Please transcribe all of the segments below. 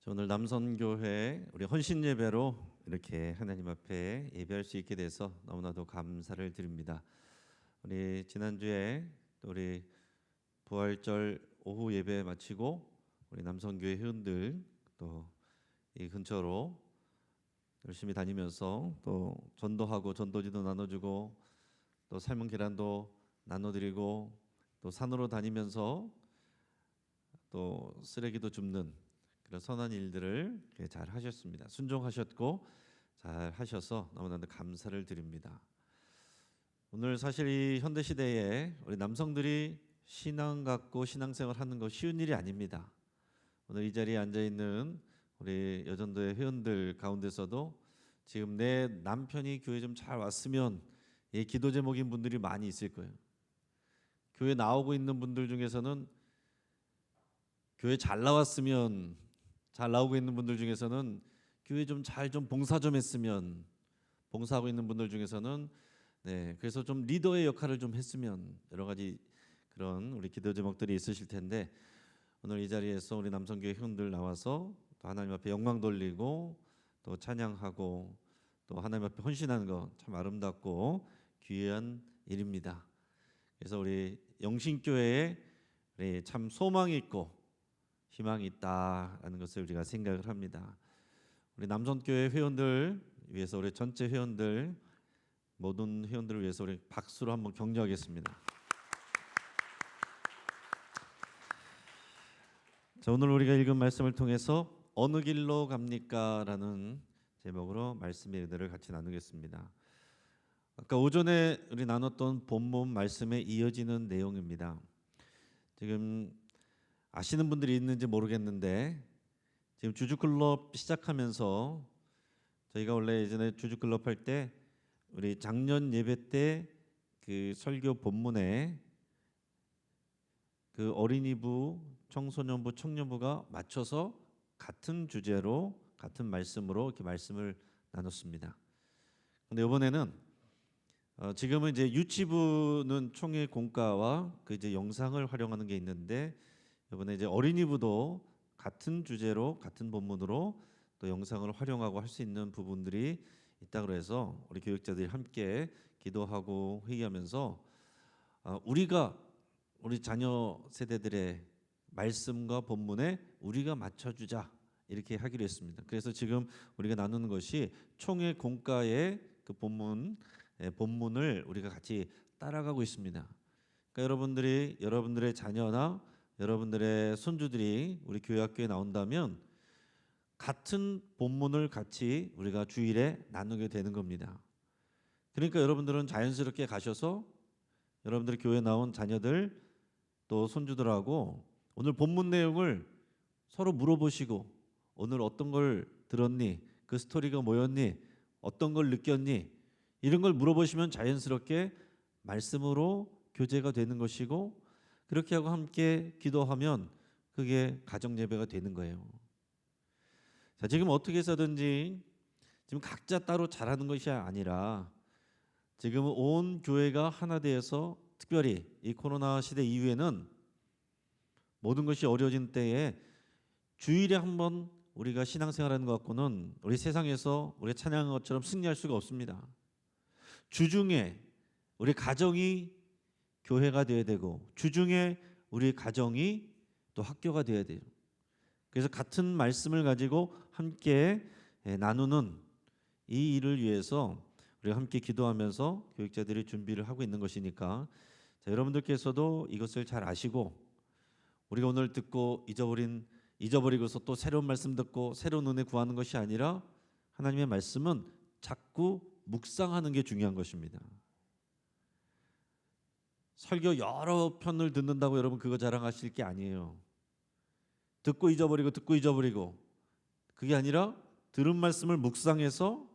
오늘 남선교회 우리 헌신 예배로 이렇게 하나님 앞에 예배할 수 있게 돼서 너무나도 감사를 드립니다. 우리 지난주에 또 우리 부활절 오후 예배 마치고 우리 남선교회 회원들 또 이 근처로 열심히 다니면서 또 전도하고 전도지도 나눠주고 또 삶은 계란도 나눠드리고 또 산으로 다니면서 또 쓰레기도 줍는 그런 선한 일들을 잘 하셨습니다. 순종하셨고 잘 하셔서 너무나도 감사를 드립니다. 오늘 사실 이 현대 시대에 우리 남성들이 신앙 갖고 신앙생활 하는 거 쉬운 일이 아닙니다. 오늘 이 자리에 앉아 있는 우리 여전도의 회원들 가운데서도 지금 내 남편이 교회 좀 잘 왔으면 이 기도 제목인 분들이 많이 있을 거예요. 교회 나오고 있는 분들 중에서는 교회 잘 나왔으면, 잘 나오고 있는 분들 중에서는 교회 좀 잘 좀 봉사 좀 했으면, 봉사하고 있는 분들 중에서는 그래서 좀 리더의 역할을 좀 했으면, 여러 가지 그런 우리 기도 제목들이 있으실 텐데 오늘 이 자리에서 우리 남성교회 회원들 나와서 또 하나님 앞에 영광 돌리고 또 찬양하고 또 하나님 앞에 헌신하는 거 참 아름답고 귀한 일입니다. 그래서 우리 영신교회에 참 소망이 있고 희망이 있다라는 것을 우리가 생각을 합니다. 우리 남선교회 회원들 위해서, 우리 전체 회원들, 모든 회원들을 위해서 우리 박수로 한번 격려하겠습니다. 자, 오늘 우리가 읽은 말씀을 통해서 어느 길로 갑니까? 라는 제목으로 말씀의 은혜를 같이 나누겠습니다. 아까 오전에 우리 나눴던 본문 말씀에 이어지는 내용입니다. 지금 아시는 분들이 있는지 모르겠는데 지금 주주클럽 시작하면서 저희가 원래 예전에 주주클럽 할 때 우리 작년 예배 때 그 설교 본문에 그 어린이부, 청소년부, 청년부가 맞춰서 같은 주제로 같은 말씀으로 이렇게 말씀을 나눴습니다. 근데 이번에는 지금은 이제 유치부는 총회 공과와 그 이제 영상을 활용하는 게 있는데 이번에 이제 어린이부도 같은 주제로 같은 본문으로 또 영상을 활용하고 할 수 있는 부분들이 있다고 해서 우리 교육자들이 함께 기도하고 회의하면서 우리가 우리 자녀 세대들의 말씀과 본문에 우리가 맞춰주자 이렇게 하기로 했습니다. 그래서 지금 우리가 나누는 것이 총회 공과의 그 본문을 우리가 같이 따라가고 있습니다. 그러니까 여러분들이 여러분들의 자녀나 여러분들의 손주들이 우리 교회 학교에 나온다면 같은 본문을 같이 우리가 주일에 나누게 되는 겁니다. 그러니까 여러분들은 자연스럽게 가셔서 여러분들이 교회에 나온 자녀들 또 손주들하고 오늘 본문 내용을 서로 물어보시고 오늘 어떤 걸 들었니? 그 스토리가 뭐였니? 어떤 걸 느꼈니? 이런 걸 물어보시면 자연스럽게 말씀으로 교제가 되는 것이고 그렇게 하고 함께 기도하면 그게 가정 예배가 되는 거예요. 자, 지금 어떻게 해서든지 지금 각자 따로 잘하는 것이 아니라 지금은 온 교회가 하나 되어서 특별히 이 코로나 시대 이후에는 모든 것이 어려워진 때에 주일에 한번 우리가 신앙생활하는 것 갖고는 우리 세상에서 우리 찬양한 것처럼 승리할 수가 없습니다. 주중에 우리 가정이 교회가 되어야 되고 주중에 우리 가정이 또 학교가 되어야 돼요. 그래서 같은 말씀을 가지고 함께 나누는 이 일을 위해서 우리가 함께 기도하면서 교육자들이 준비를 하고 있는 것이니까 자, 여러분들께서도 이것을 잘 아시고 우리가 오늘 듣고 잊어버리고서 또 새로운 말씀 듣고 새로운 은혜 구하는 것이 아니라 하나님의 말씀은 자꾸 묵상하는 게 중요한 것입니다. 설교 여러 편을 듣는다고 여러분 그거 자랑하실 게 아니에요. 듣고 잊어버리고 그게 아니라 들은 말씀을 묵상해서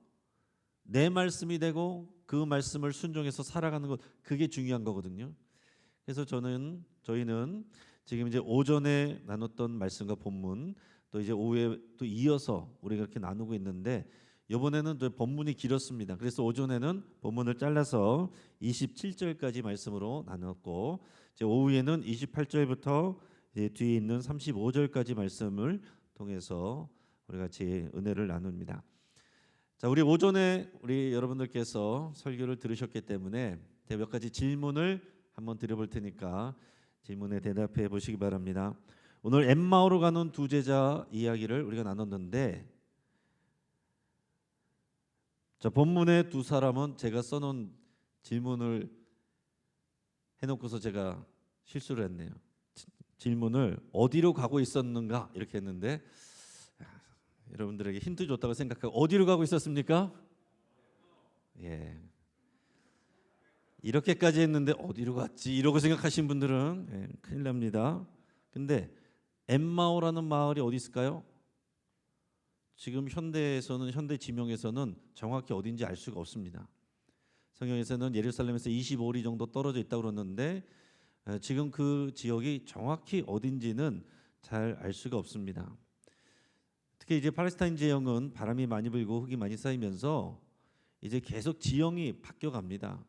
내 말씀이 되고 그 말씀을 순종해서 살아가는 것, 그게 중요한 거거든요. 그래서 저희는 지금 이제 오전에 나눴던 말씀과 본문 또 이제 오후에 또 이어서 우리가 이렇게 나누고 있는데 이번에는 또 본문이 길었습니다. 그래서 오전에는 본문을 잘라서 27절까지 말씀으로 나눴고 이제 오후에는 28절부터 뒤에 있는 35절까지 말씀을 통해서 우리 같이 은혜를 나눕니다. 자, 우리 오전에 우리 여러분들께서 설교를 들으셨기 때문에 제가 몇 가지 질문을 한번 드려볼 테니까 질문에 대답해 보시기 바랍니다. 오늘 엠마오로 가는 두 제자 이야기를 우리가 나눴는데, 자, 본문의 두 사람은 제가 써놓은 질문을 해놓고서 제가 실수를 했네요. 질문을 어디로 가고 있었는가 이렇게 했는데, 여러분들에게 힌트 줬다고 생각하고 어디로 가고 있었습니까? 예. 이렇게까지 했는데 어디로 갔지 이러고 생각하신 분들은 큰일 납니다. 근데 엠마오라는 마을이 어디 있을까요? 지금 현대에서는, 현대 지명에서는 정확히 어딘지 알 수가 없습니다. 성경에서는 예루살렘에서 25리 정도 떨어져 있다고 그러는데 지금 그 지역이 정확히 어딘지는 잘 알 수가 없습니다. 특히 이제 팔레스타인 지형은 바람이 많이 불고 흙이 많이 쌓이면서 이제 계속 지형이 바뀌어 갑니다.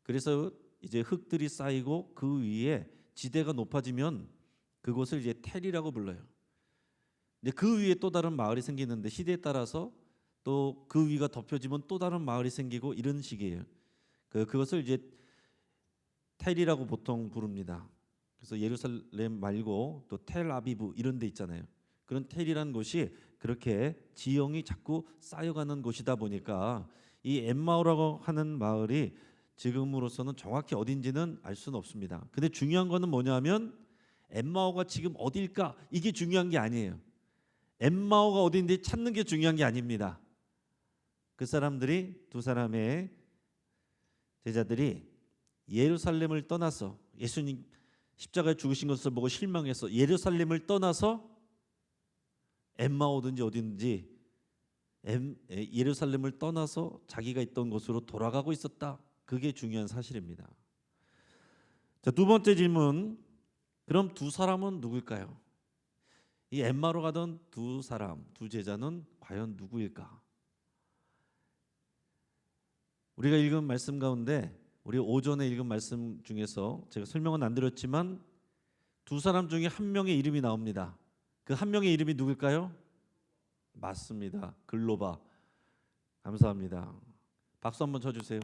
그래서 이제 흙들이 쌓이고 그 위에 지대가 높아지면 그곳을 이제 텔이라고 불러요. 근데 그 위에 또 다른 마을이 생기는데 시대에 따라서 또 그 위가 덮여지면 또 다른 마을이 생기고 이런 식이에요. 그것을 이제 텔이라고 보통 부릅니다. 그래서 예루살렘 말고 또 텔아비브 이런 데 있잖아요. 그런 텔이라는 곳이 그렇게 지형이 자꾸 쌓여가는 곳이다 보니까 이 엠마오라고 하는 마을이 지금으로서는 정확히 어딘지는 알 수는 없습니다. 근데 중요한 거는 뭐냐면 엠마오가 지금 어딜까? 이게 중요한 게 아니에요. 엠마오가 어딘지 찾는 게 중요한 게 아닙니다. 그 사람들이, 두 사람의 제자들이 예루살렘을 떠나서 예수님 십자가에 죽으신 것을 보고 실망해서 예루살렘을 떠나서 엠마오든지 어딘지 예루살렘을 떠나서 자기가 있던 곳으로 돌아가고 있었다. 그게 중요한 사실입니다. 자, 두 번째 질문. 그럼 두 사람은 누구일까요? 이 엠마오로 가던 두 사람, 두 제자는 과연 누구일까? 우리가 읽은 말씀 가운데, 우리 오전에 읽은 말씀 중에서 제가 설명은 안 드렸지만 두 사람 중에 한 명의 이름이 나옵니다. 그 한 명의 이름이 누굴까요? 맞습니다. 글로바. 감사합니다. 박수 한번 쳐주세요.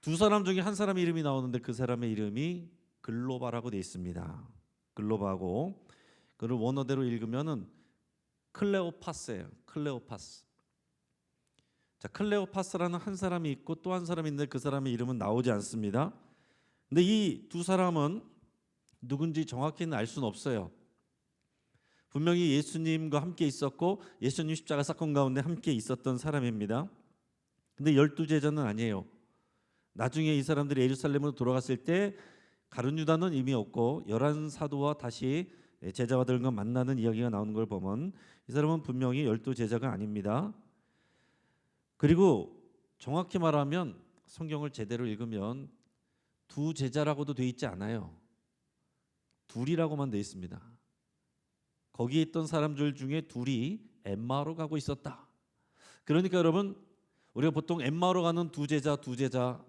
두 사람 중에 한 사람의 이름이 나오는데 그 사람의 이름이 글로바라고 되어 있습니다. 글로바고, 그를 원어대로 읽으면은 클레오파스예요. 클레오파스. 자, 클레오파스라는 한 사람이 있고 또 한 사람이 있는데 그 사람의 이름은 나오지 않습니다. 근데 이 두 사람은 누군지 정확히는 알 수는 없어요. 분명히 예수님과 함께 있었고 예수님 십자가 사건 가운데 함께 있었던 사람입니다. 근데 12제자는 아니에요. 나중에 이 사람들이 예루살렘으로 돌아갔을 때 가룟 유다는 이미 없고 11사도와 다시 제자들과 만나는 이야기가 나오는 걸 보면 이 사람은 분명히 12제자가 아닙니다. 그리고 정확히 말하면 성경을 제대로 읽으면 두 제자라고도 돼 있지 않아요. 둘이라고만 돼 있습니다. 거기에 있던 사람들 중에 둘이 엠마오로 가고 있었다. 그러니까 여러분, 우리가 보통 엠마오로 가는 두 제자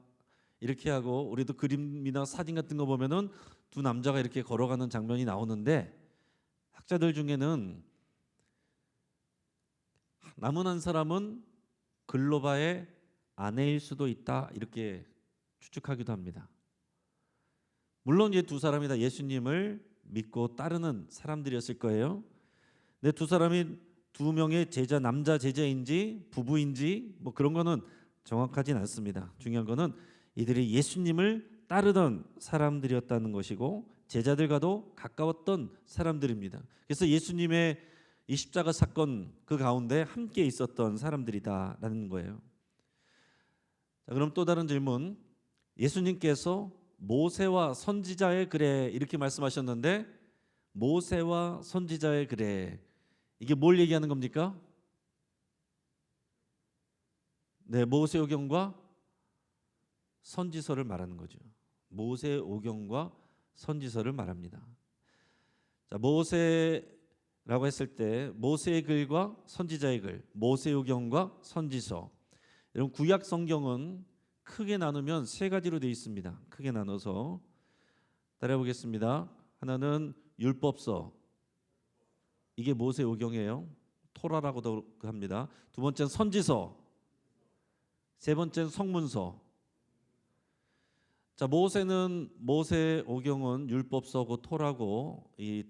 이렇게 하고, 우리도 그림이나 사진 같은 거 보면은 두 남자가 이렇게 걸어가는 장면이 나오는데, 학자들 중에는 남은 한 사람은 글로바의 아내일 수도 있다 이렇게 추측하기도 합니다. 물론 이제 두 사람이 다 예수님을 믿고 따르는 사람들이었을 거예요. 근데 두 사람이 두 명의 제자, 남자 제자인지 부부인지 뭐 그런 거는 정확하진 않습니다. 중요한 거는 이들이 예수님을 따르던 사람들이었다는 것이고 제자들과도 가까웠던 사람들입니다. 그래서 예수님의 이 십자가 사건 그 가운데 함께 있었던 사람들이다라는 거예요. 자, 그럼 또 다른 질문. 예수님께서 모세와 선지자의 글에 이렇게 말씀하셨는데, 모세와 선지자의 글에 이게 뭘 얘기하는 겁니까? 네, 모세오경과 선지서를 말하는 거죠. 모세오경과 선지서를 말합니다. 자, 모세라고 했을 때 모세의 글과 선지자의 글, 모세오경과 선지서. 여러분, 구약 성경은 크게 나누면 세 가지로 되어 있습니다. 크게 나눠서 따라해 보겠습니다. 하나는 율법서, 이게 모세오경이에요. 토라라고도 합니다. 두 번째는 선지서, 세 번째는 성문서. 자, 모세오경은 율법서고 토라고 이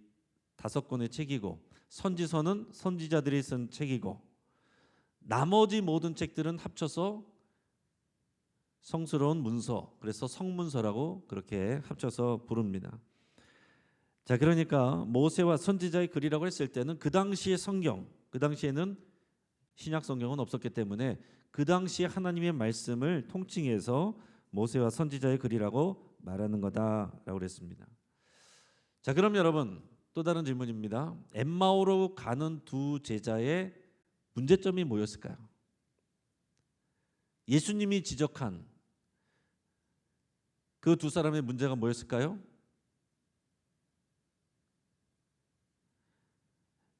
5권의 책이고, 선지서는 선지자들이 쓴 책이고, 나머지 모든 책들은 합쳐서 성스러운 문서, 그래서 성문서라고 그렇게 합쳐서 부릅니다. 자, 그러니까 모세와 선지자의 글이라고 했을 때는 그 당시의 성경, 그 당시에는 신약 성경은 없었기 때문에 그 당시에 하나님의 말씀을 통칭해서 모세와 선지자의 글이라고 말하는 거다라고 그랬습니다. 자, 그럼 여러분 또 다른 질문입니다. 엠마오로 가는 두 제자의 문제점이 뭐였을까요? 예수님이 지적한 그 두 사람의 문제가 뭐였을까요?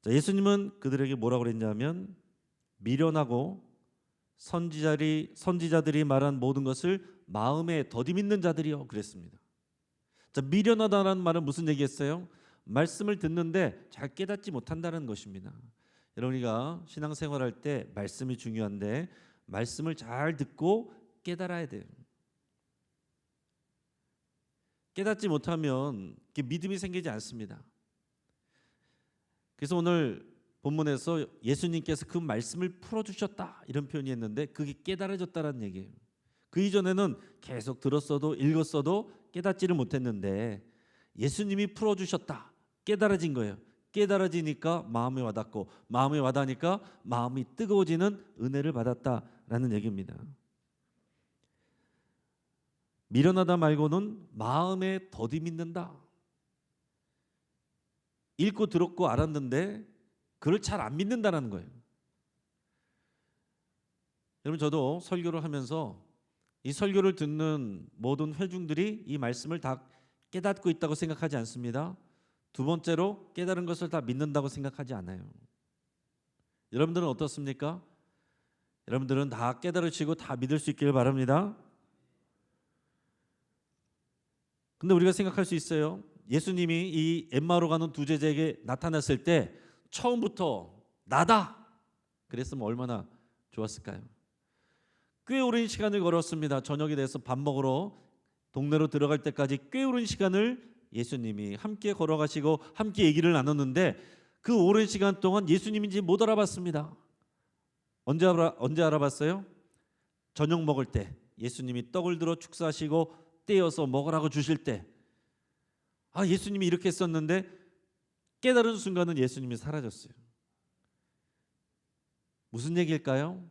자, 예수님은 그들에게 뭐라고 그랬냐면 미련하고 선지자들이 말한 모든 것을 마음에 더디 믿는 자들이요 그랬습니다. 자, 미련하다는 말은 무슨 얘기했어요? 말씀을 듣는데 잘 깨닫지 못한다는 것입니다. 여러분이가 신앙생활할 때 말씀이 중요한데 말씀을 잘 듣고 깨달아야 돼요. 깨닫지 못하면 믿음이 생기지 않습니다. 그래서 오늘 본문에서 예수님께서 그 말씀을 풀어주셨다 이런 표현이 있는데 그게 깨달아졌다는 얘기예요. 그 이전에는 계속 들었어도 읽었어도 깨닫지를 못했는데 예수님이 풀어주셨다, 깨달아진 거예요. 깨달아지니까 마음에 와닿고, 마음에 와닿으니까 마음이 뜨거워지는 은혜를 받았다라는 얘기입니다. 미련하다 말고는 마음에 더디 믿는다. 읽고 들었고 알았는데 그걸 잘 안 믿는다는 거예요. 여러분, 저도 설교를 하면서 이 설교를 듣는 모든 회중들이 이 말씀을 다 깨닫고 있다고 생각하지 않습니다. 두 번째로 깨달은 것을 다 믿는다고 생각하지 않아요. 여러분들은 어떻습니까? 여러분들은 다 깨달으시고 다 믿을 수 있기를 바랍니다. 근데 우리가 생각할 수 있어요. 예수님이 이 엠마오로 가는 두 제자에게 나타났을 때 처음부터 나다 그랬으면 얼마나 좋았을까요? 꽤 오랜 시간을 걸었습니다. 저녁이 돼서 밥 먹으러 동네로 들어갈 때까지 꽤 오랜 시간을 예수님이 함께 걸어가시고 함께 얘기를 나눴는데 그 오랜 시간 동안 예수님인지 못 알아봤습니다. 언제 알아봤어요? 저녁 먹을 때 예수님이 떡을 들어 축사하시고 떼어서 먹으라고 주실 때 예수님이 이렇게 했었는데 깨달은 순간은 예수님이 사라졌어요. 무슨 얘기일까요?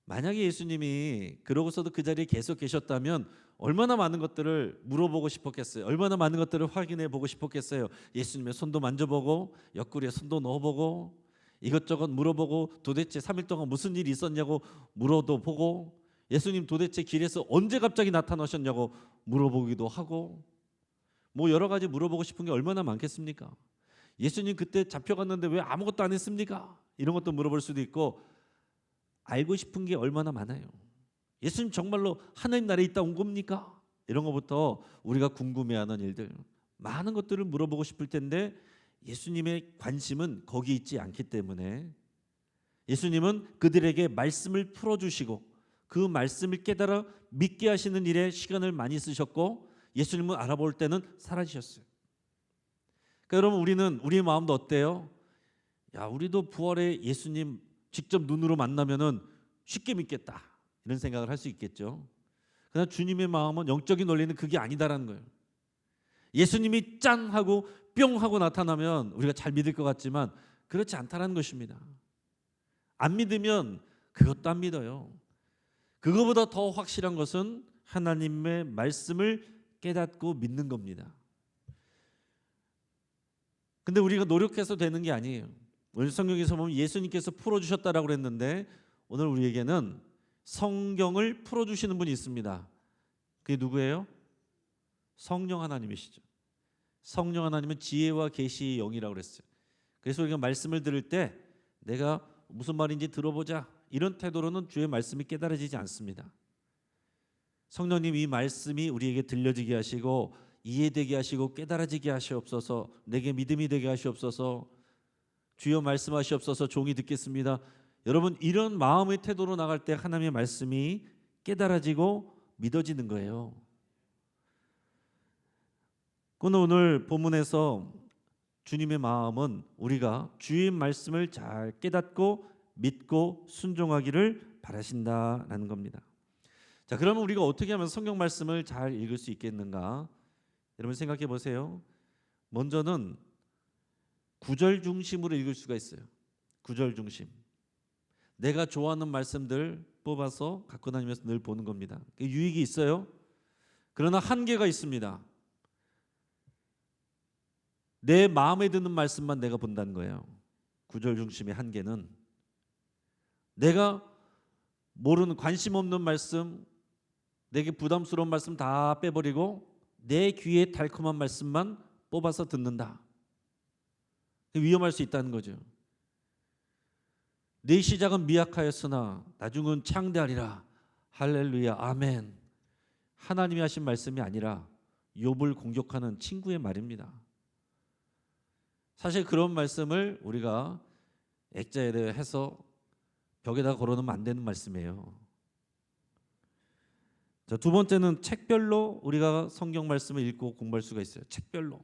만약에 예수님이 그러고서도 그 자리에 계속 계셨다면 얼마나 많은 것들을 물어보고 싶었겠어요. 얼마나 많은 것들을 확인해 보고 싶었겠어요. 예수님의 손도 만져보고 옆구리에 손도 넣어보고 이것저것 물어보고 도대체 3일 동안 무슨 일이 있었냐고 물어도 보고 예수님 도대체 길에서 언제 갑자기 나타나셨냐고 물어보기도 하고 뭐 여러 가지 물어보고 싶은 게 얼마나 많겠습니까? 예수님 그때 잡혀갔는데 왜 아무것도 안 했습니까? 이런 것도 물어볼 수도 있고 알고 싶은 게 얼마나 많아요. 예수님 정말로 하나님 나라에 있다 온 겁니까? 이런 것부터 우리가 궁금해하는 일들 많은 것들을 물어보고 싶을 텐데 예수님의 관심은 거기 있지 않기 때문에 예수님은 그들에게 말씀을 풀어주시고 그 말씀을 깨달아 믿게 하시는 일에 시간을 많이 쓰셨고 예수님을 알아볼 때는 사라지셨어요. 그러니까 여러분 우리의 마음도 어때요? 우리도 부활의 예수님 직접 눈으로 만나면은 쉽게 믿겠다 이런 생각을 할 수 있겠죠. 그러나 주님의 마음은 영적인 원리는 그게 아니다라는 거예요. 예수님이 짠 하고 뿅 하고 나타나면 우리가 잘 믿을 것 같지만 그렇지 않다는 것입니다. 안 믿으면 그것도 안 믿어요. 그거보다 더 확실한 것은 하나님의 말씀을 깨닫고 믿는 겁니다. 근데 우리가 노력해서 되는 게 아니에요. 오늘 성경에서 보면 예수님께서 풀어주셨다라고 그랬는데 오늘 우리에게는 성경을 풀어주시는 분이 있습니다. 그게 누구예요? 성령 하나님이시죠. 성령 하나님은 지혜와 계시의 영이라고 그랬어요. 그래서 우리가 말씀을 들을 때 내가 무슨 말인지 들어보자 이런 태도로는 주의 말씀이 깨달아지지 않습니다. 성령님 이 말씀이 우리에게 들려지게 하시고 이해되게 하시고 깨달아지게 하시옵소서. 내게 믿음이 되게 하시옵소서. 주여 말씀하시옵소서. 종이 듣겠습니다. 여러분, 이런 마음의 태도로 나갈 때 하나님의 말씀이 깨달아지고 믿어지는 거예요. 오늘 본문에서 주님의 마음은 우리가 주의 말씀을 잘 깨닫고 믿고 순종하기를 바라신다라는 겁니다. 자, 그러면 우리가 어떻게 하면 성경 말씀을 잘 읽을 수 있겠는가? 여러분 생각해 보세요. 먼저는 구절 중심으로 읽을 수가 있어요. 구절 중심. 내가 좋아하는 말씀들 뽑아서 갖고 다니면서 늘 보는 겁니다. 유익이 있어요. 그러나 한계가 있습니다. 내 마음에 드는 말씀만 내가 본다는 거예요. 구절 중심의 한계는 내가 모르는 관심 없는 말씀, 내게 부담스러운 말씀 다 빼버리고 내 귀에 달콤한 말씀만 뽑아서 듣는다. 위험할 수 있다는 거죠. 내 시작은 미약하였으나 나중은 창대하리라. 할렐루야, 아멘. 하나님이 하신 말씀이 아니라 욥을 공격하는 친구의 말입니다. 사실 그런 말씀을 우리가 액자에 해서 벽에다 걸어놓으면 안 되는 말씀이에요. 자, 두 번째는 책별로 우리가 성경 말씀을 읽고 공부할 수가 있어요. 책별로.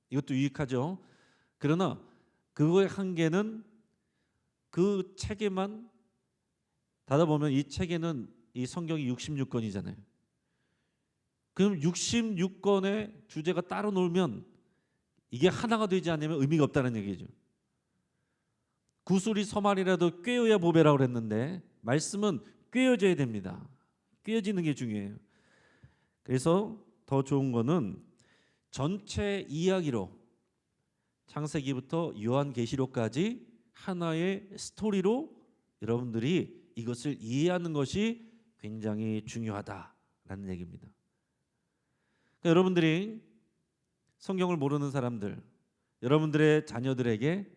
이것도 유익하죠. 그러나 그거의 한계는 그 책에만 닫아보면 이 책에는 이 성경이 66권이잖아요. 그럼 66권의 주제가 따로 놀면 이게 하나가 되지 않으면 의미가 없다는 얘기죠. 구슬이 서말이라도 꿰어야 보배라고 그랬는데 말씀은 꿰어져야 됩니다. 꿰어지는 게 중요해요. 그래서 더 좋은 거는 전체 이야기로 창세기부터 요한계시록까지 하나의 스토리로 여러분들이 이것을 이해하는 것이 굉장히 중요하다라는 얘기입니다. 그러니까 여러분들이 성경을 모르는 사람들, 여러분들의 자녀들에게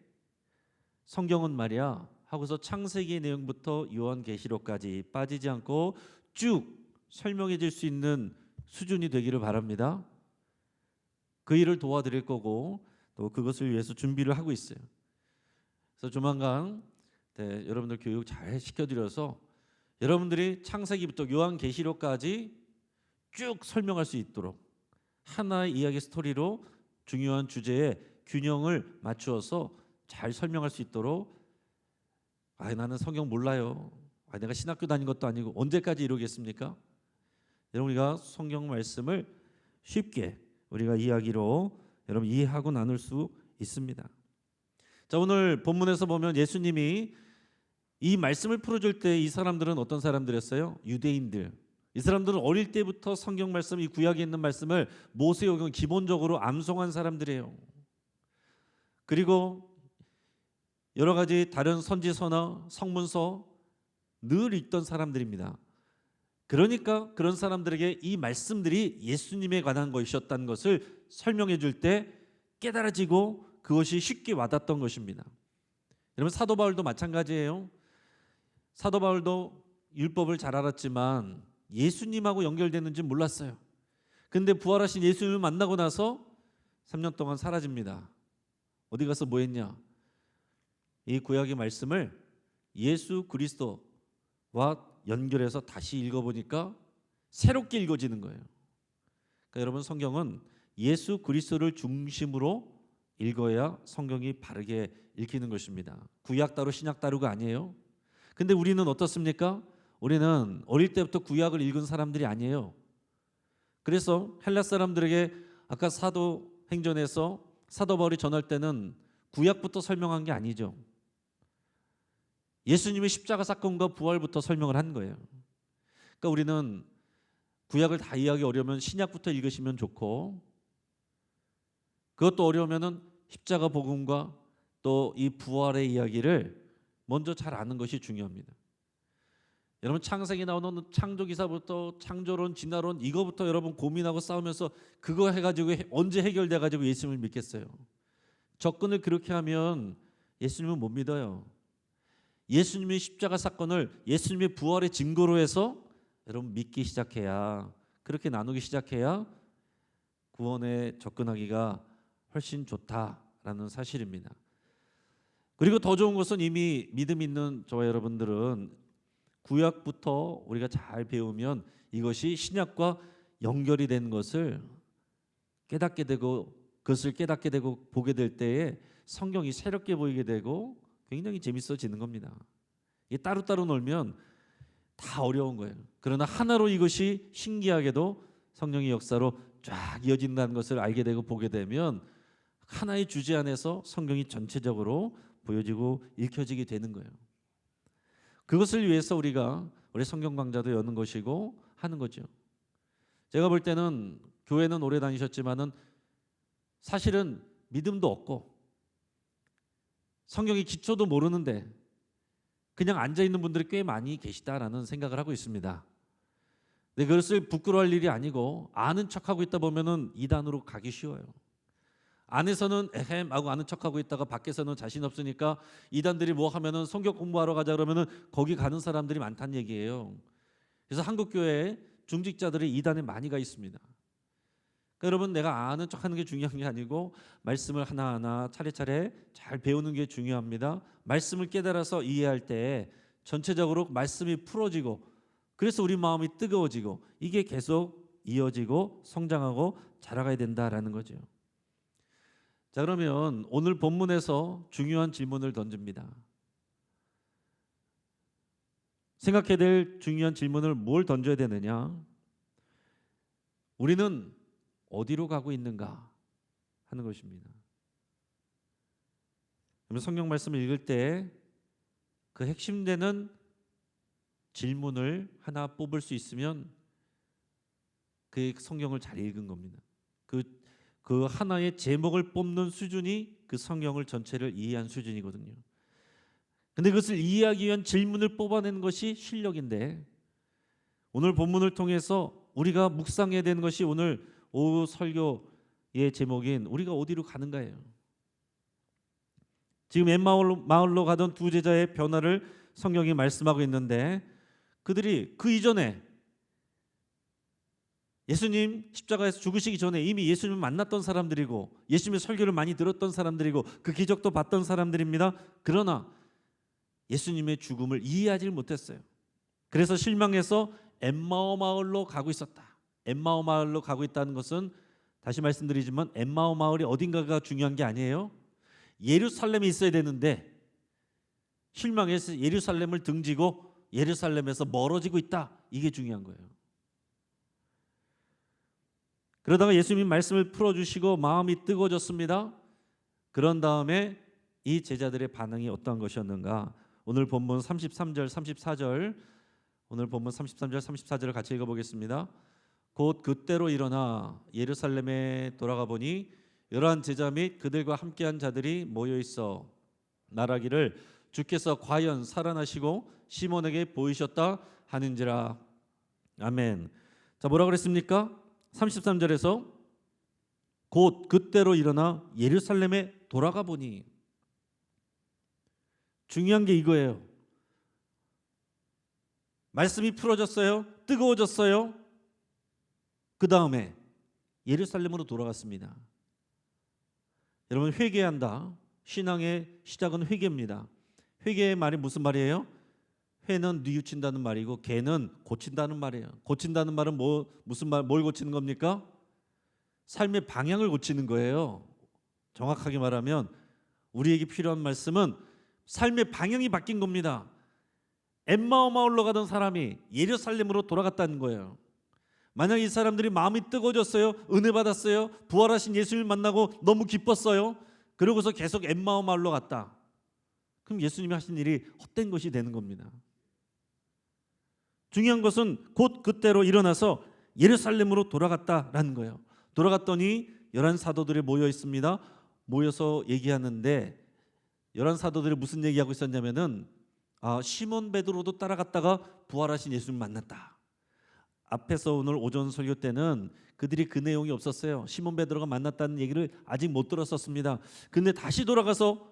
성경은 말이야 하고서 창세기 내용부터 요한계시록까지 빠지지 않고 쭉 설명해 줄 수 있는 수준이 되기를 바랍니다. 그 일을 도와드릴 거고 또 그것을 위해서 준비를 하고 있어요. 그래서 조만간 여러분들 교육 잘 시켜드려서 여러분들이 창세기부터 요한계시록까지 쭉 설명할 수 있도록 하나의 이야기 스토리로 중요한 주제에 균형을 맞추어서 잘 설명할 수 있도록 나는 성경 몰라요. 내가 신학교 다닌 것도 아니고 언제까지 이러겠습니까? 여러분 우리가 성경 말씀을 쉽게 우리가 이야기로 여러분 이해하고 나눌 수 있습니다. 자, 오늘 본문에서 보면 예수님이 이 말씀을 풀어줄 때 이 사람들은 어떤 사람들이었어요? 유대인들. 이 사람들은 어릴 때부터 성경 말씀, 이 구약에 있는 말씀을 모세오경 기본적으로 암송한 사람들이에요. 그리고 여러 가지 다른 선지서나 성문서 늘 읽던 사람들입니다. 그러니까 그런 사람들에게 이 말씀들이 예수님에 관한 것이었다는 것을 설명해 줄 때 깨달아지고 그것이 쉽게 와닿던 것입니다. 여러분 사도 바울도 마찬가지예요. 사도 바울도 율법을 잘 알았지만 예수님하고 연결되는지 몰랐어요. 근데 부활하신 예수님을 만나고 나서 3년 동안 사라집니다. 어디 가서 뭐 했냐? 이 구약의 말씀을 예수 그리스도와 연결해서 다시 읽어보니까 새롭게 읽어지는 거예요. 그러니까 여러분 성경은 예수 그리스도를 중심으로 읽어야 성경이 바르게 읽히는 것입니다. 구약 따로 신약 따로가 아니에요. 근데 우리는 어떻습니까? 우리는 어릴 때부터 구약을 읽은 사람들이 아니에요. 그래서 헬라 사람들에게 아까 사도행전에서 사도 바울이 전할 때는 구약부터 설명한 게 아니죠. 예수님의 십자가 사건과 부활부터 설명을 한 거예요. 그러니까 우리는 구약을 다 이해하기 어려우면 신약부터 읽으시면 좋고 그것도 어려우면은 십자가 복음과 또 이 부활의 이야기를 먼저 잘 아는 것이 중요합니다. 여러분 창세기 나오는 창조기사부터 창조론, 진화론 이거부터 여러분 고민하고 싸우면서 그거 해가지고 언제 해결돼가지고 예수님을 믿겠어요? 접근을 그렇게 하면 예수님은 못 믿어요. 예수님의 십자가 사건을 예수님의 부활의 증거로 해서 여러분 믿기 시작해야 그렇게 나누기 시작해야 구원에 접근하기가 훨씬 좋다라는 사실입니다. 그리고 더 좋은 것은 이미 믿음 있는 저와 여러분들은 구약부터 우리가 잘 배우면 이것이 신약과 연결이 된 것을 깨닫게 되고, 그것을 깨닫게 되고 보게 될 때에 성경이 새롭게 보이게 되고 굉장히 재밌어지는 겁니다. 이 따로따로 놀면 다 어려운 거예요. 그러나 하나로 이것이 신기하게도 성령의 역사로 쫙 이어진다는 것을 알게 되고 보게 되면 하나의 주제 안에서 성경이 전체적으로 보여지고 읽혀지게 되는 거예요. 그것을 위해서 우리가 우리 성경 강좌도 여는 것이고 하는 거죠. 제가 볼 때는 교회는 오래 다니셨지만은 사실은 믿음도 없고 성경의 기초도 모르는데 그냥 앉아 있는 분들이 꽤 많이 계시다라는 생각을 하고 있습니다. 근데 그것을 부끄러워할 일이 아니고 아는 척하고 있다 보면은 이단으로 가기 쉬워요. 안에서는 에헴 하고 아는 척하고 있다가 밖에서는 자신 없으니까 이단들이 뭐 하면은 성경 공부하러 가자 그러면은 거기 가는 사람들이 많다는 얘기예요. 그래서 한국 교회에 중직자들이 이단에 많이 가 있습니다. 그러니까 여러분, 내가 아는 척하는 게 중요한 게 아니고 말씀을 하나하나 차례차례 잘 배우는 게 중요합니다. 말씀을 깨달아서 이해할 때 전체적으로 말씀이 풀어지고 그래서 우리 마음이 뜨거워지고 이게 계속 이어지고 성장하고 자라가야 된다라는 거죠. 자, 그러면 오늘 본문에서 중요한 질문을 던집니다. 생각해야 될 중요한 질문을 뭘 던져야 되느냐? 우리는 어디로 가고 있는가 하는 것입니다. 그러면 성경 말씀을 읽을 때 그 핵심되는 질문을 하나 뽑을 수 있으면 그 성경을 잘 읽은 겁니다. 그 하나의 제목을 뽑는 수준이 그 성경을 전체를 이해한 수준이거든요. 근데 그것을 이해하기 위한 질문을 뽑아내는 것이 실력인데 오늘 본문을 통해서 우리가 묵상해야 되는 것이 오늘 오후 설교의 제목인 우리가 어디로 가는가예요. 지금 엠마오로 가던 두 제자의 변화를 성경이 말씀하고 있는데 그들이 그 이전에 예수님 십자가에서 죽으시기 전에 이미 예수님을 만났던 사람들이고 예수님의 설교를 많이 들었던 사람들이고 그 기적도 봤던 사람들입니다. 그러나 예수님의 죽음을 이해하지 못했어요. 그래서 실망해서 엠마오 마을로 가고 있었다. 엠마오 마을로 가고 있다는 것은 다시 말씀드리지만 엠마오 마을이 어딘가가 중요한 게 아니에요. 예루살렘에 있어야 되는데 실망해서 예루살렘을 등지고 예루살렘에서 멀어지고 있다. 이게 중요한 거예요. 그러다가 예수님 말씀을 풀어주시고 마음이 뜨거워졌습니다. 그런 다음에 이 제자들의 반응이 어떠한 것이었는가? 오늘 본문 33절 34절 오늘 본문 33절 34절을 같이 읽어보겠습니다. 곧 그때로 일어나 예루살렘에 돌아가 보니 11 제자 및 그들과 함께한 자들이 모여 있어 말하기를 주께서 과연 살아나시고 시몬에게 보이셨다 하는지라. 아멘. 자, 뭐라 그랬습니까? 33절에서 곧 그때로 일어나 예루살렘에 돌아가 보니, 중요한 게 이거예요. 말씀이 풀어졌어요. 뜨거워졌어요. 그 다음에 예루살렘으로 돌아갔습니다. 여러분, 회개한다. 신앙의 시작은 회개입니다. 회개의 말이 무슨 말이에요? 회는 뉘우친다는 말이고 개는 고친다는 말이에요. 고친다는 말은 무슨 말, 뭘 고치는 겁니까? 삶의 방향을 고치는 거예요. 정확하게 말하면 우리에게 필요한 말씀은 삶의 방향이 바뀐 겁니다. 엠마오 마을로 가던 사람이 예루살렘으로 돌아갔다는 거예요. 만약 이 사람들이 마음이 뜨거워졌어요. 은혜 받았어요. 부활하신 예수님을 만나고 너무 기뻤어요. 그러고서 계속 엠마오 마을로 갔다. 그럼 예수님이 하신 일이 헛된 것이 되는 겁니다. 중요한 것은 곧 그때로 일어나서 예루살렘으로 돌아갔다라는 거예요. 돌아갔더니 11 사도들이 모여 있습니다. 모여서 얘기하는데 11 사도들이 무슨 얘기하고 있었냐면은 시몬 베드로도 따라갔다가 부활하신 예수님을 만났다. 앞에서 오늘 오전 설교 때는 그들이 그 내용이 없었어요. 시몬 베드로가 만났다는 얘기를 아직 못 들었었습니다. 근데 다시 돌아가서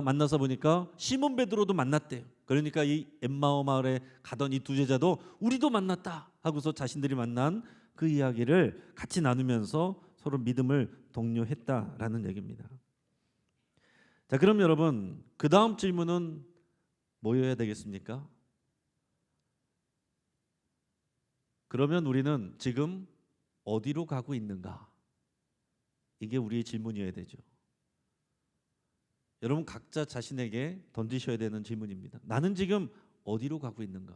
만나서 보니까 시몬 베드로도 만났대요. 그러니까 이 엠마오 마을에 가던 이 두 제자도 우리도 만났다 하고서 자신들이 만난 그 이야기를 같이 나누면서 서로 믿음을 독려했다라는 얘기입니다. 자, 그럼 여러분, 그 다음 질문은 뭐여야 되겠습니까? 그러면 우리는 지금 어디로 가고 있는가? 이게 우리의 질문이어야 되죠. 여러분 각자 자신에게 던지셔야 되는 질문입니다. 나는 지금 어디로 가고 있는가?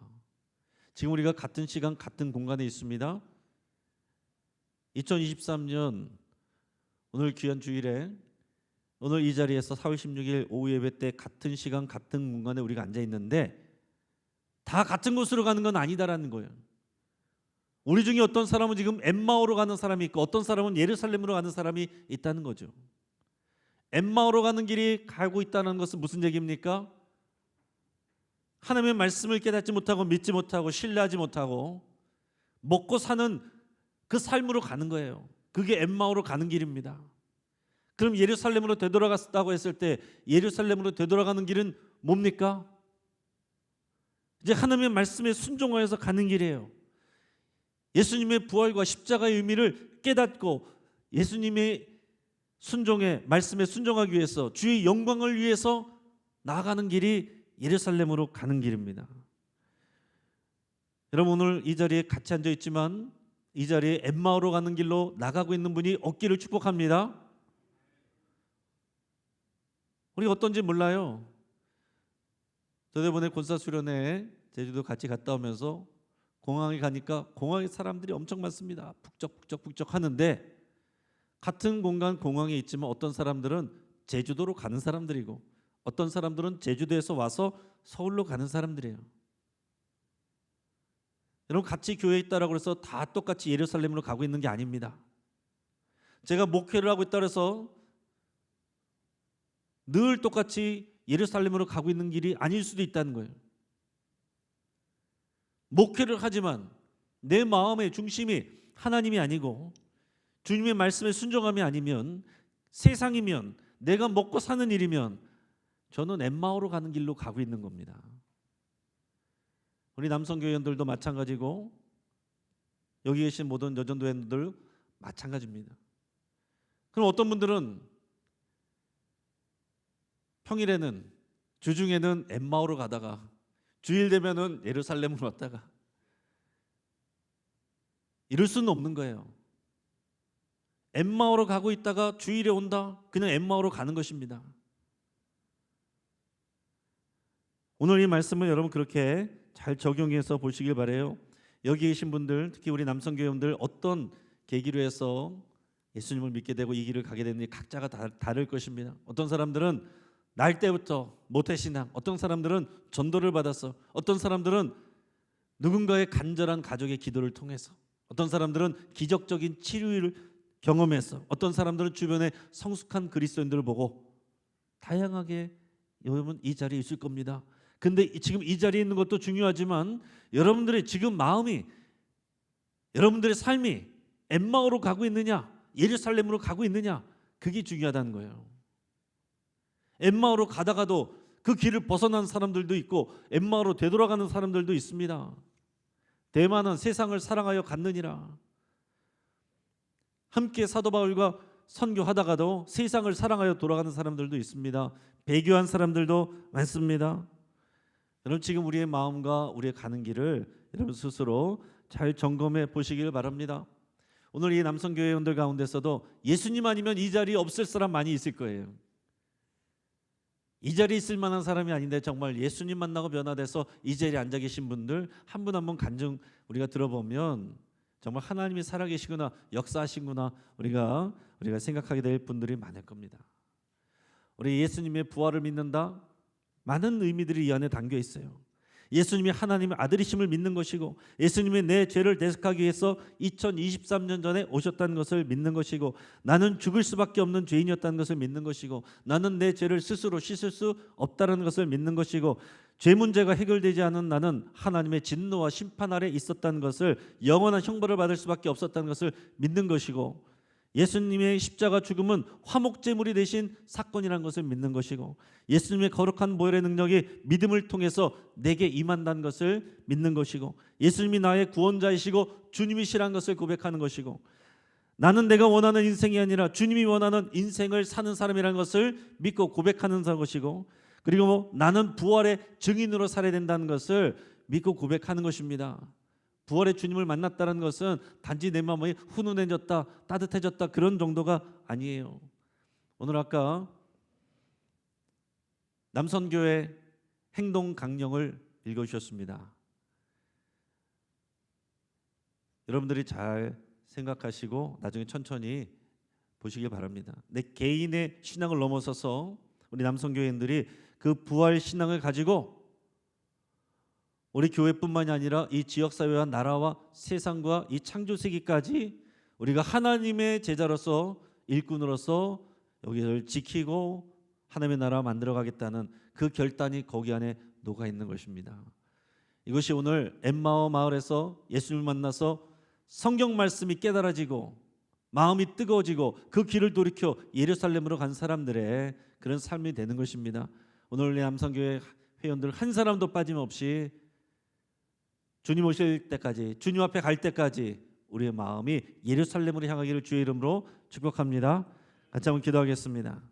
지금 우리가 같은 시간 같은 공간에 있습니다. 2023년 오늘 귀한 주일에 오늘 이 자리에서 4월 16일 오후 예배 때 같은 시간 같은 공간에 우리가 앉아 있는데 다 같은 곳으로 가는 건 아니다라는 거예요. 우리 중에 어떤 사람은 지금 엠마오로 가는 사람이 있고 어떤 사람은 예루살렘으로 가는 사람이 있다는 거죠. 엠마오로 가는 길이 가고 있다는 것은 무슨 얘기입니까? 하나님의 말씀을 깨닫지 못하고 믿지 못하고 신뢰하지 못하고 먹고 사는 그 삶으로 가는 거예요. 그게 엠마오로 가는 길입니다. 그럼 예루살렘으로 되돌아갔다고 했을 때 예루살렘으로 되돌아가는 길은 뭡니까? 이제 하나님의 말씀에 순종하여서 가는 길이에요. 예수님의 부활과 십자가의 의미를 깨닫고 예수님의 순종의 말씀에 순종하기 위해서 주의 영광을 위해서 나아가는 길이 예루살렘으로 가는 길입니다. 여러분 오늘 이 자리에 같이 앉아 있지만 이 자리에 엠마오로 가는 길로 나가고 있는 분이 없기를 축복합니다. 우리가 어떤지 몰라요. 저도 이번에 군사수련회 제주도 같이 갔다 오면서 공항에 가니까 공항에 사람들이 엄청 많습니다. 북적북적 하는데 같은 공간 공항에 있지만 어떤 사람들은 제주도로 가는 사람들이고 어떤 사람들은 제주도에서 와서 서울로 가는 사람들이에요. 여러분 같이 교회에 있다라고 해서 다 똑같이 예루살렘으로 가고 있는 게 아닙니다. 제가 목회를 하고 있다고 해서 늘 똑같이 예루살렘으로 가고 있는 길이 아닐 수도 있다는 거예요. 목회를 하지만 내 마음의 중심이 하나님이 아니고 주님의 말씀에 순종함이 아니면 세상이면 내가 먹고 사는 일이면 저는 엠마오로 가는 길로 가고 있는 겁니다. 우리 남성교회원들도 마찬가지고 여기 계신 모든 여전도회원들 마찬가지입니다. 그럼 어떤 분들은 평일에는 주중에는 엠마오로 가다가 주일 되면은 예루살렘으로 왔다가 이럴 수는 없는 거예요. 엠마오로 가고 있다가 주일에 온다. 그냥 엠마오로 가는 것입니다. 오늘 이 말씀을 여러분 그렇게 잘 적용해서 보시길 바라요. 여기 계신 분들 특히 우리 남성교회원들 어떤 계기로 해서 예수님을 믿게 되고 이 길을 가게 되는지 각자가 다를 것입니다. 어떤 사람들은 날 때부터 모태신앙, 어떤 사람들은 전도를 받아서, 어떤 사람들은 누군가의 간절한 가족의 기도를 통해서, 어떤 사람들은 기적적인 치료를 경험해서, 어떤 사람들은 주변에 성숙한 그리스도인들을 보고 다양하게 여러분 이 자리에 있을 겁니다. 근데 지금 이 자리에 있는 것도 중요하지만 여러분들의 지금 마음이, 여러분들의 삶이 엠마오로 가고 있느냐, 예루살렘으로 가고 있느냐, 그게 중요하다는 거예요. 엠마오로 가다가도 그 길을 벗어난 사람들도 있고 엠마오로 되돌아가는 사람들도 있습니다. 대만은 세상을 사랑하여 갔느니라. 함께 사도 바울과 선교하다가도 세상을 사랑하여 돌아가는 사람들도 있습니다. 배교한 사람들도 많습니다. 여러분 지금 우리의 마음과 우리의 가는 길을 여러분 스스로 잘 점검해 보시길 바랍니다. 오늘 이 남성교회원들 가운데서도 예수님 아니면 이 자리에 없을 사람 많이 있을 거예요. 이 자리에 있을 만한 사람이 아닌데 정말 예수님 만나고 변화돼서 이 자리에 앉아 계신 분들 한 분 한 분 간증 우리가 들어보면 정말 하나님이 살아계시구나, 역사하시구나 우리가 생각하게 될 분들이 많을 겁니다. 우리 예수님의 부활을 믿는다, 많은 의미들이 이 안에 담겨 있어요. 예수님이 하나님의 아들이심을 믿는 것이고 예수님이 내 죄를 대속하기 위해서 2023년 전에 오셨다는 것을 믿는 것이고 나는 죽을 수밖에 없는 죄인이었다는 것을 믿는 것이고 나는 내 죄를 스스로 씻을 수 없다는 것을 믿는 것이고 죄 문제가 해결되지 않은 나는 하나님의 진노와 심판 아래 있었다는 것을, 영원한 형벌을 받을 수밖에 없었다는 것을 믿는 것이고 예수님의 십자가 죽음은 화목제물이 되신 사건이라는 것을 믿는 것이고, 예수님의 거룩한 보혈의 능력이 믿음을 통해서 내게 임한다는 것을 믿는 것이고, 예수님이 나의 구원자이시고 주님이시라는 것을 고백하는 것이고, 나는 내가 원하는 인생이 아니라 주님이 원하는 인생을 사는 사람이라는 것을 믿고 고백하는 것이고, 그리고 나는 부활의 증인으로 살아야 된다는 것을 믿고 고백하는 것입니다. 부활의 주님을 만났다는 것은 단지 내 마음이 훈훈해졌다, 따뜻해졌다 그런 정도가 아니에요. 오늘 아까 남선교회 행동 강령을 읽어주셨습니다. 여러분들이 잘 생각하시고 나중에 천천히 보시길 바랍니다. 내 개인의 신앙을 넘어서서 우리 남선교회인들이 그 부활 신앙을 가지고 우리 교회뿐만이 아니라 이 지역사회와 나라와 세상과 이 창조세기까지 우리가 하나님의 제자로서 일꾼으로서 여기를 지키고 하나님의 나라 만들어가겠다는 그 결단이 거기 안에 녹아 있는 것입니다. 이것이 오늘 엠마오 마을에서 예수님을 만나서 성경 말씀이 깨달아지고 마음이 뜨거워지고 그 길을 돌이켜 예루살렘으로 간 사람들의 그런 삶이 되는 것입니다. 오늘 우리 남성교회 회원들 한 사람도 빠짐없이 주님 오실 때까지, 주님 앞에 갈 때까지 우리의 마음이 예루살렘으로 향하기를 주의 이름으로 축복합니다. 같이 한번 기도하겠습니다.